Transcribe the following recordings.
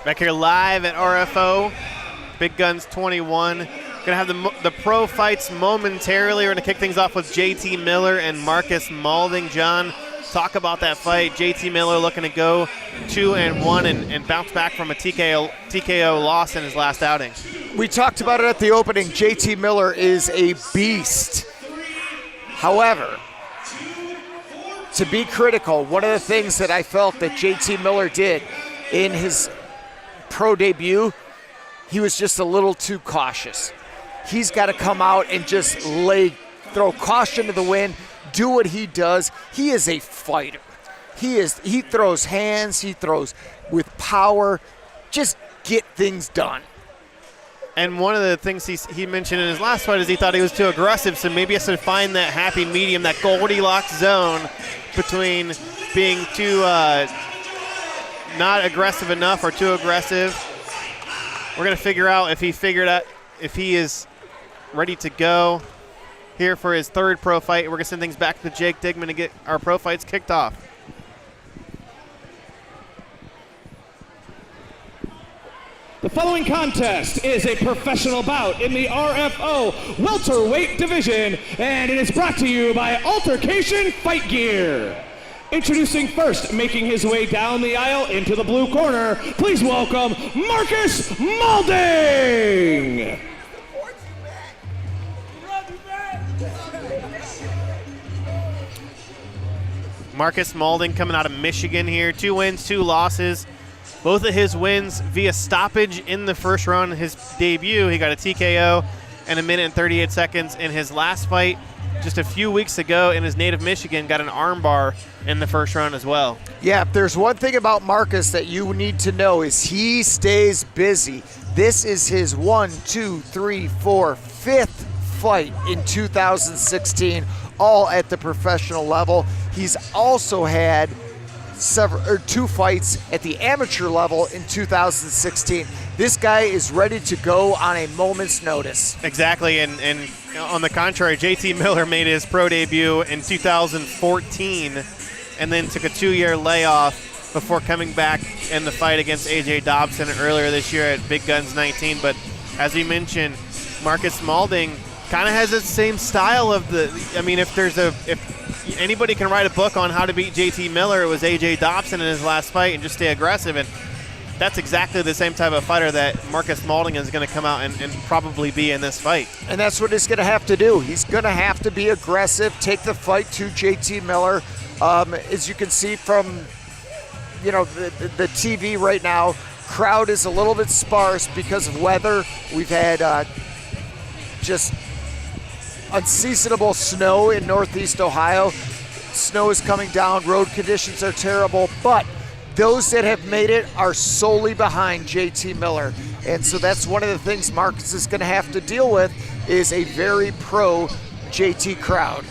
Back here live at RFO, Big Guns 21. Gonna have the pro fights momentarily. We're gonna kick things off with JT Miller and Marcus Maulding. John, talk about that fight. JT Miller looking to go 2-1 and bounce back from a TKO loss in his last outing. We talked about it at the opening. JT Miller is a beast. However, to be critical, one of the things that I felt that JT Miller did in his pro debut, he was just a little too cautious. He's got to come out and just throw caution to the wind, do what he does. He is a fighter. He throws hands, he throws with power, just get things done. And one of the things he mentioned in his last fight is he thought he was too aggressive, so maybe he has to find that happy medium, that Goldilocks zone between being too not aggressive enough or too aggressive. We're going to figure out if he is ready to go here for his third pro fight. We're going to send things back to Jake Digman to get our pro fights kicked off. The following contest is a professional bout in the RFO welterweight division, and it is brought to you by Altercation Fight Gear. Introducing first, making his way down the aisle into the blue corner, please welcome Marcus Maulding. Marcus Maulding coming out of Michigan here. 2 wins, 2 losses. Both of his wins via stoppage in the first round. His debut, he got a TKO in 1 minute and 38 seconds. In his last fight, just a few weeks ago in his native Michigan, got an armbar in the first round as well. Yeah, if there's one thing about Marcus that you need to know is he stays busy. This is his 5th fight in 2016, all at the professional level. He's also had 2 fights at the amateur level in 2016. This guy is ready to go on a moment's notice. Exactly, and on the contrary, JT Miller made his pro debut in 2014 and then took a 2-year layoff before coming back in the fight against AJ Dobson earlier this year at Big Guns 19. But as we mentioned, Marcus Maulding kind of has the same style of if anybody can write a book on how to beat JT Miller, it was AJ Dobson in his last fight and just stay aggressive. And that's exactly the same type of fighter that Marcus Maulding is going to come out and probably be in this fight. And that's what he's going to have to do. He's going to have to be aggressive, take the fight to JT Miller. As you can see from the TV right now, crowd is a little bit sparse because of weather. We've had just unseasonable snow in Northeast Ohio. Snow is coming down, road conditions are terrible, but those that have made it are solely behind JT Miller. And so that's one of the things Marcus is going to have to deal with, is a very pro JT crowd.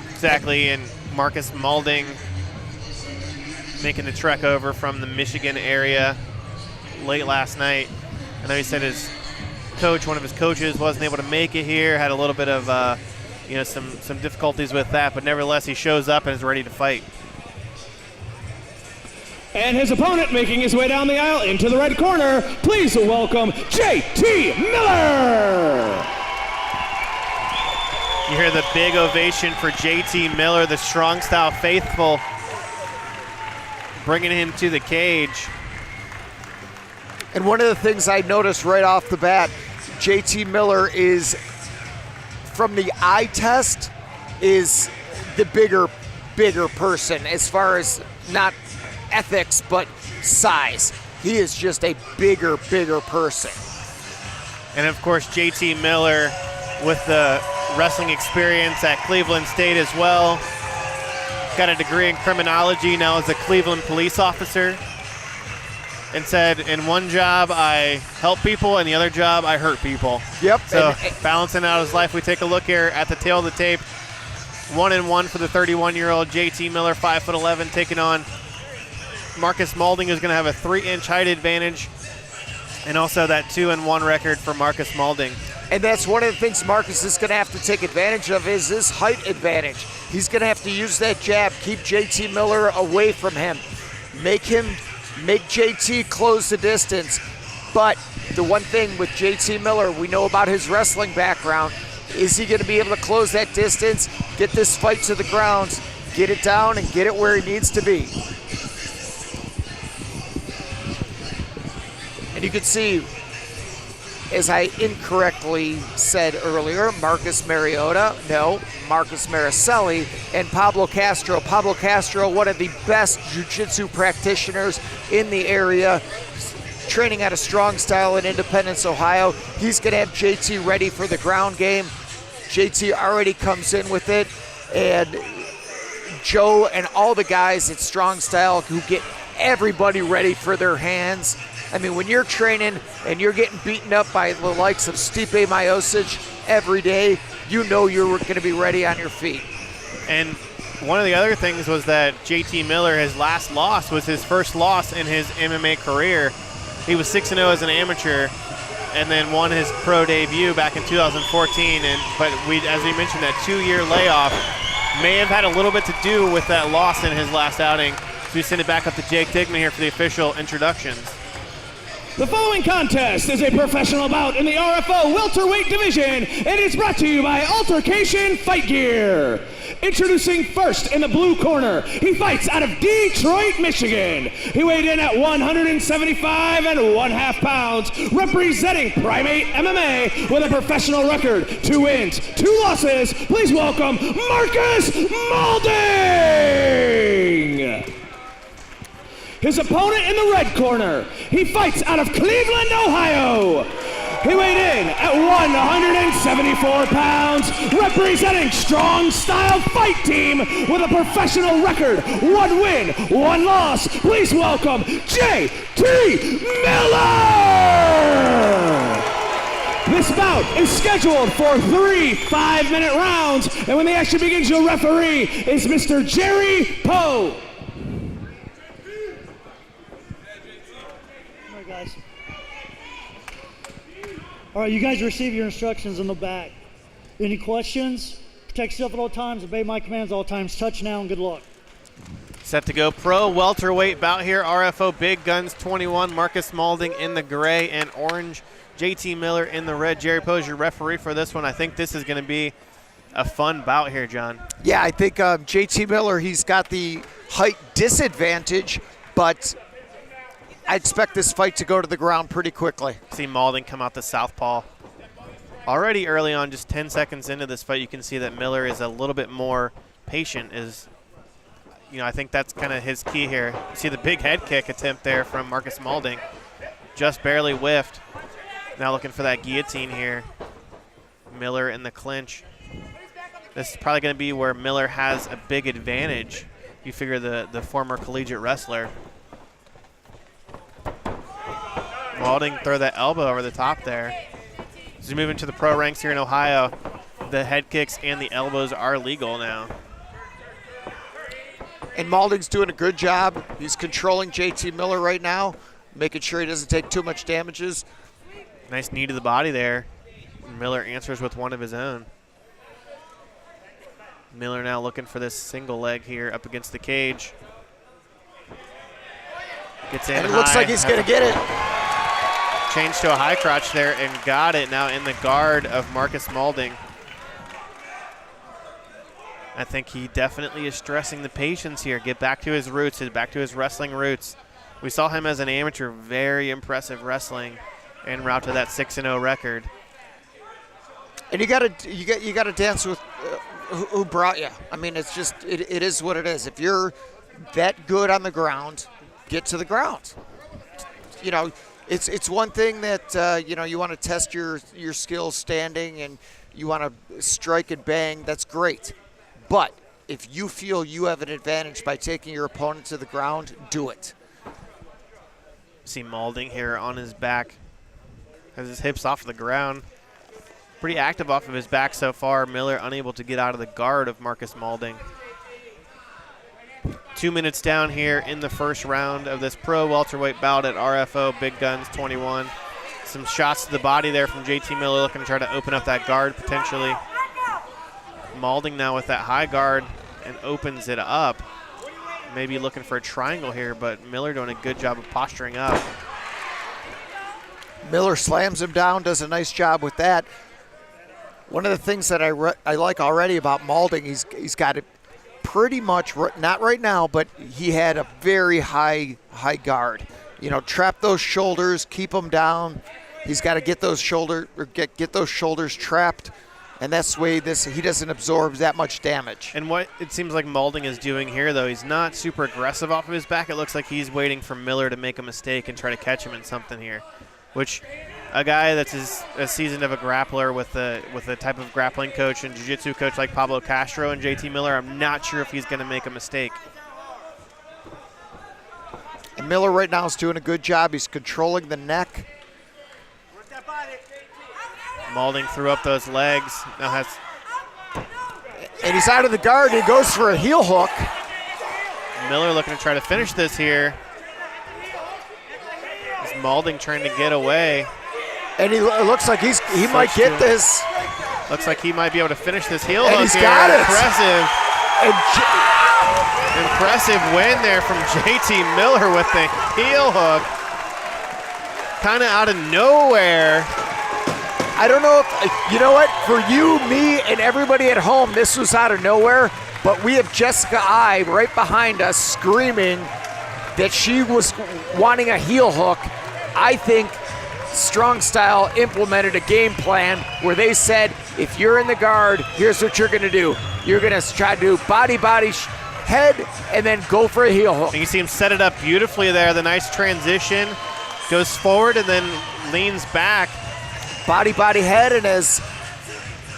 Exactly, and Marcus Maulding making the trek over from the Michigan area late last night. I know he said one of his coaches wasn't able to make it here, had a little bit of some difficulties with that, but nevertheless he shows up and is ready to fight. And his opponent making his way down the aisle into the red corner, please welcome JT Miller. You hear the big ovation for JT Miller, the strong style faithful, bringing him to the cage. And one of the things I noticed right off the bat, JT Miller is, from the eye test, is the bigger person as far as not ethics, but size. He is just a bigger person. And of course, JT Miller with the wrestling experience at Cleveland State as well. Got a degree in criminology, now is a Cleveland police officer. And said, in one job I help people, and the other job I hurt people. Yep. So balancing out his life, we take a look here at the tail of the tape. 1-1 for the 31-year-old JT Miller, 5'11", taking on Marcus Maulding, who's going to have a 3-inch height advantage, and also that 2-1 record for Marcus Maulding. And that's one of the things Marcus is going to have to take advantage of is his height advantage. He's going to have to use that jab, keep JT Miller away from him, make JT close the distance. But the one thing with JT Miller, we know about his wrestling background, is he going to be able to close that distance, get this fight to the ground, get it down, and get it where he needs to be? And you can see, as I incorrectly said earlier, Marcus Maricelli and Pablo Castro. Pablo Castro, one of the best jiu-jitsu practitioners in the area, training at a Strong Style in Independence, Ohio. He's going to have JT ready for the ground game. JT already comes in with it, and Joe and all the guys at Strong Style who get everybody ready for their hands. I mean, when you're training and you're getting beaten up by the likes of Stipe Miocic every day, you know you're going to be ready on your feet. And one of the other things was that JT Miller, his last loss was his first loss in his MMA career. He was 6-0 as an amateur and then won his pro debut back in 2014. But as we mentioned, that 2-year layoff may have had a little bit to do with that loss in his last outing. So we send it back up to Jake Digman here for the official introductions. The following contest is a professional bout in the RFO welterweight division, and it's brought to you by Altercation Fight Gear. Introducing first in the blue corner, he fights out of Detroit, Michigan. He weighed in at 175 1/2 pounds, representing Primate MMA with a professional record, 2 wins, 2 losses. Please welcome Marcus Maulding. His opponent in the red corner, he fights out of Cleveland, Ohio. He weighed in at 174 pounds, representing Strong Style Fight Team with a professional record, 1 win, 1 loss. Please welcome JT Miller. This bout is scheduled for 3 5-minute rounds, and when the action begins, your referee is Mr. Jerry Poe. Guys. All right, you guys receive your instructions in the back. Any questions? Protect yourself at all times, obey my commands all times. Touch now and good luck. Set to go pro welterweight bout here. RFO Big Guns 21, Marcus Maulding in the gray and orange, JT Miller in the red. Jerry Poe is your referee for this one. I think this is going to be a fun bout here, John. Yeah, I think JT Miller, he's got the height disadvantage, but I expect this fight to go to the ground pretty quickly. See Maulding come out the southpaw. Already early on, just 10 seconds into this fight, you can see that Miller is a little bit more patient. I think that's kind of his key here. You see the big head kick attempt there from Marcus Maulding. Just barely whiffed. Now looking for that guillotine here. Miller in the clinch. This is probably going to be where Miller has a big advantage. You figure the former collegiate wrestler. Maulding throw that elbow over the top there. As we move into the pro ranks here in Ohio, the head kicks and the elbows are legal now. And Maulding's doing a good job. He's controlling JT Miller right now, making sure he doesn't take too much damages. Nice knee to the body there. Miller answers with one of his own. Miller now looking for this single leg here up against the cage. Gets in and it high. Looks like he's going to get it. Changed to a high crotch there and got it now in the guard of Marcus Maulding. I think he definitely is stressing the patience here. Get back to his roots, back to his wrestling roots. We saw him as an amateur, very impressive wrestling en route to that 6-0 record. And you got to dance with who brought you. I mean, it's just it is what it is. If you're that good on the ground, get to the ground. You know, it's one thing that you want to test your skills standing and you want to strike and bang. That's great. But if you feel you have an advantage by taking your opponent to the ground, do it. See Maulding here on his back. Has his hips off the ground. Pretty active off of his back so far. Miller unable to get out of the guard of Marcus Maulding. 2 minutes down here in the first round of this pro welterweight bout at RFO Big Guns 21. Some shots to the body there from JT Miller, looking to try to open up that guard potentially. Maulding now with that high guard and opens it up. Maybe looking for a triangle here, but Miller doing a good job of posturing up. Miller slams him down, does a nice job with that. One of the things that I like already about Maulding, he's got it pretty much, not right now, but he had a very high guard. You know, trap those shoulders, keep them down. He's got to get those get those shoulders trapped. And that's the way he doesn't absorb that much damage. And what it seems like Maulding is doing here, though, he's not super aggressive off of his back. It looks like he's waiting for Miller to make a mistake and try to catch him in something here, which a guy that's as seasoned of a grappler with the type of grappling coach and jiu-jitsu coach like Pablo Castro and JT Miller, I'm not sure if he's going to make a mistake. And Miller right now is doing a good job. He's controlling the neck. Maulding threw up those legs. Now and he's out of the guard. He goes for a heel hook. Miller looking to try to finish this here. Is Maulding trying to get away? And it looks like he might get this. Looks like he might be able to finish this heel and hook he's here. Got it. Impressive. Impressive win there from JT Miller with the heel hook. Kind of out of nowhere. I don't know if, you know what, for you, me, and everybody at home, this was out of nowhere, but we have Jessica I right behind us screaming that she was wanting a heel hook. I think Strong Style implemented a game plan where they said, if you're in the guard, here's what you're gonna do. You're gonna try to do body, head, and then go for a heel hook. And you see him set it up beautifully there, the nice transition. Goes forward and then leans back. Body, head, and as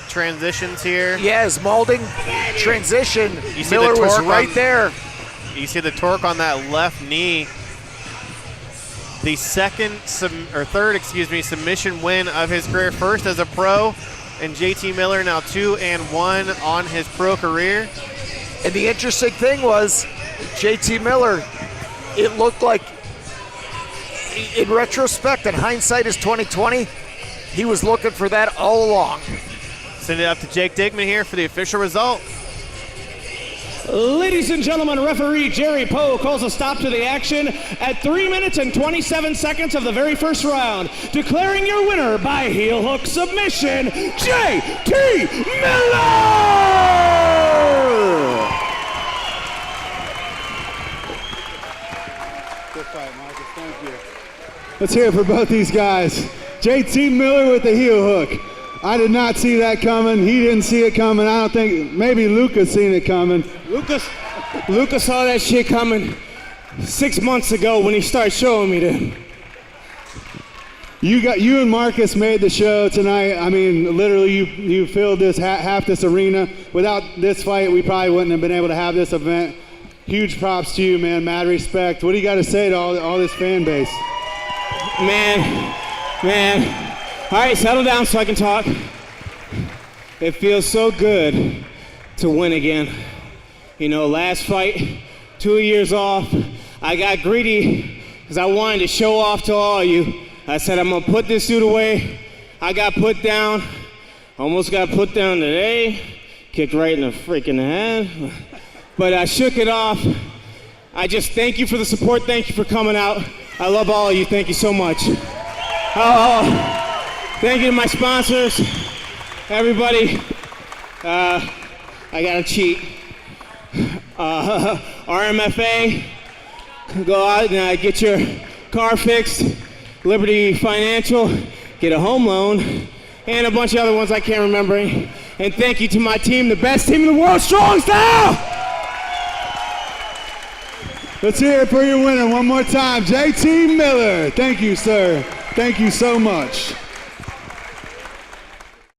transitions here. Yeah, as Maulding transition, you see Miller the was torque right there. You see the torque on that left knee. The third submission win of his career, first as a pro, and JT Miller now 2-1 on his pro career. And the interesting thing was, JT Miller, it looked like, in retrospect, and hindsight is 2020, he was looking for that all along. Send it up to Jake Digman here for the official result. Ladies and gentlemen, referee Jerry Poe calls a stop to the action at 3 minutes and 27 seconds of the very first round, declaring your winner by heel hook submission, JT Miller! Good fight, Marcus. Thank you. Let's hear it for both these guys. JT Miller with the heel hook. I did not see that coming. He didn't see it coming. I don't think, maybe Lucas seen it coming. Lucas saw that shit coming 6 months ago when he started showing me that. You and Marcus made the show tonight. I mean, literally, you filled this half this arena. Without this fight, we probably wouldn't have been able to have this event. Huge props to you, man. Mad respect. What do you got to say to all this fan base? Man. All right, settle down so I can talk. It feels so good to win again. You know, last fight, 2 years off, I got greedy because I wanted to show off to all of you. I said, I'm gonna put this suit away. I got put down, almost got put down today, kicked right in the freaking head. But I shook it off. I just thank you for the support, thank you for coming out. I love all of you, thank you so much. Thank you to my sponsors, everybody. I gotta cheat. RMFA, go out and get your car fixed. Liberty Financial, get a home loan, and a bunch of other ones I can't remember. And thank you to my team, the best team in the world, Strong Style! Let's hear it for your winner one more time, JT Miller. Thank you, sir. Thank you so much.